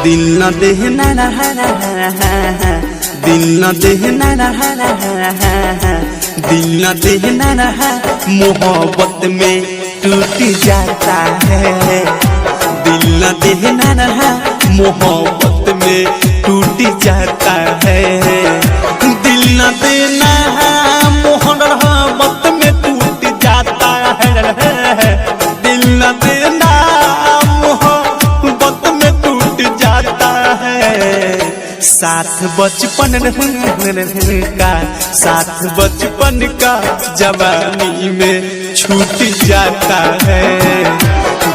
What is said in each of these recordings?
दिल न देना रहा, दिल न देना रहा, दिल न देना रहा, मोहब्बत में टूट जाता है। दिल न देना रहा, मोहब्बत में टूट जाता है। दिल न देना मोहब्बत में टूट जाता है। दिल न देना मोहब्बत में टूट जाता है। साथ बचपन का, साथ बचपन का जवानी में छूट जाता है।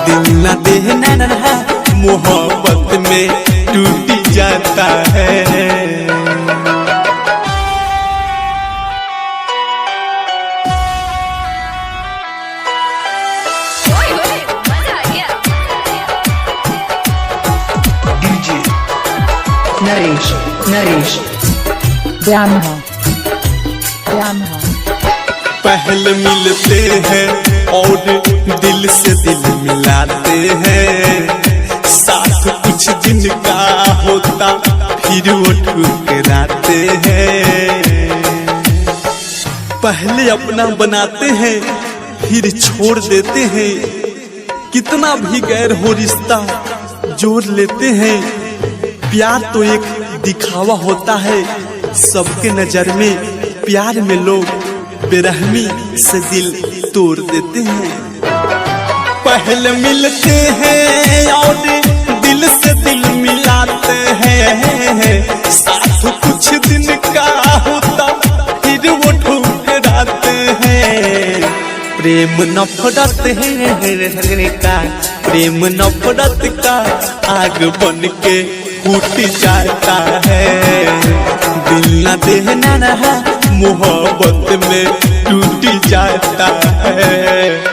दिल न देना रहा, मोहब्बत में टूट जाता है। नरेश Yamaha पहले मिलते हैं और दिल से दिल मिलाते हैं। साथ कुछ दिन का होता फिर वो ठुकराते हैं। पहले अपना बनाते हैं फिर छोड़ देते हैं। कितना भी गैर हो रिश्ता जोड़ लेते हैं। प्यार तो एक दिखावा होता है सबके नजर में। प्यार में लोग बेरहमी से दिल तोड़ देते हैं। पहले मिलते हैं और दिल से दिल मिलाते हैं। साथ कुछ दिन का होता फिर वो ठुकराते हैं। प्रेम नफरत है का, प्रेम नफरत का आग बन के फूट जाता है। दिल न देना रहा, मोहब्बत में टूट जाता है।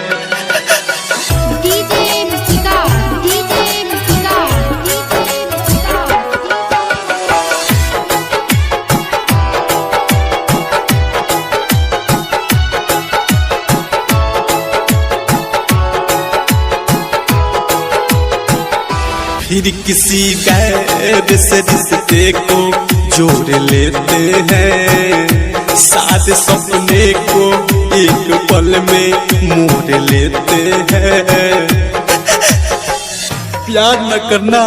फिर किसी गैर से रिश्ते को जोड़ लेते हैं। साथ सपने को एक पल में मोड़ लेते हैं। प्यार न करना,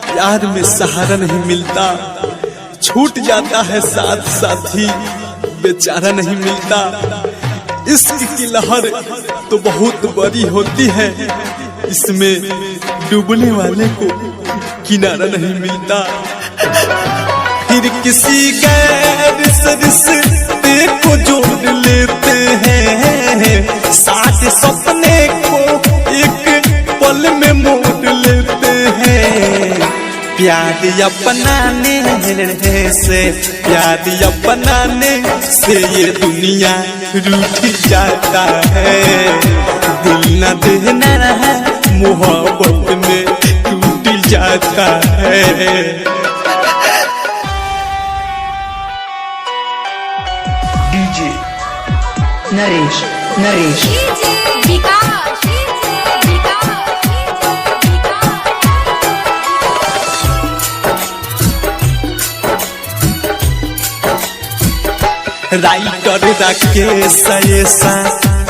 प्यार में सहारा नहीं मिलता। छूट जाता है साथ साथी, बेचारा नहीं मिलता। इश्क की लहर तो बहुत बड़ी होती है, इसमें डूबने वाले को किनारा नहीं मिलता। फिर किसी गैर से रिश्ते को जोड़ लेते हैं। साथ सपने को एक पल में मोड़ लेते हैं। प्यार अपनाने से, प्यार अपनाने से ये दुनिया रूठ जाता है। दिल न देना रहा, मोहब्बत में टूट जाता है। नरेश राइटर राकेश ऐसा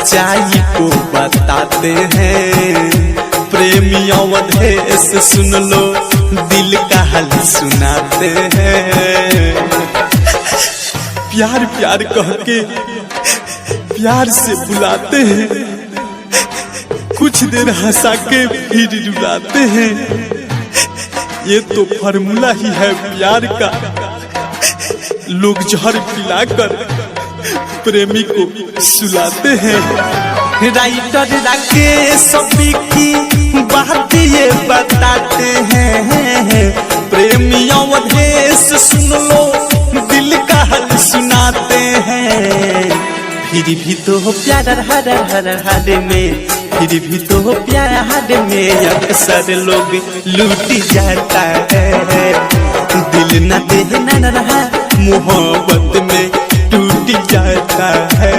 चाई को बताते हैं। प्रेमी अवधेश सुन लो, दिल का हाल सुनाते हैं। प्यार प्यार कह के प्यार से बुलाते हैं। कुछ देर हंसा के फिर रुलाते हैं। ये तो फार्मूला ही है प्यार का। लोग जहर पिलाकर प्रेमी को सुलाते हैं। राइटर राकेश की बात ये बताते हैं। प्रेमी अवधेश सुन लो, दिल का हाल सुनाते हैं। फिर भी तो प्यार हर में, फिर भी तो प्यार हर में अक्सर लोग लूट जाता है। दिल न देना रहा, मोहब्बत में टूट जाता है।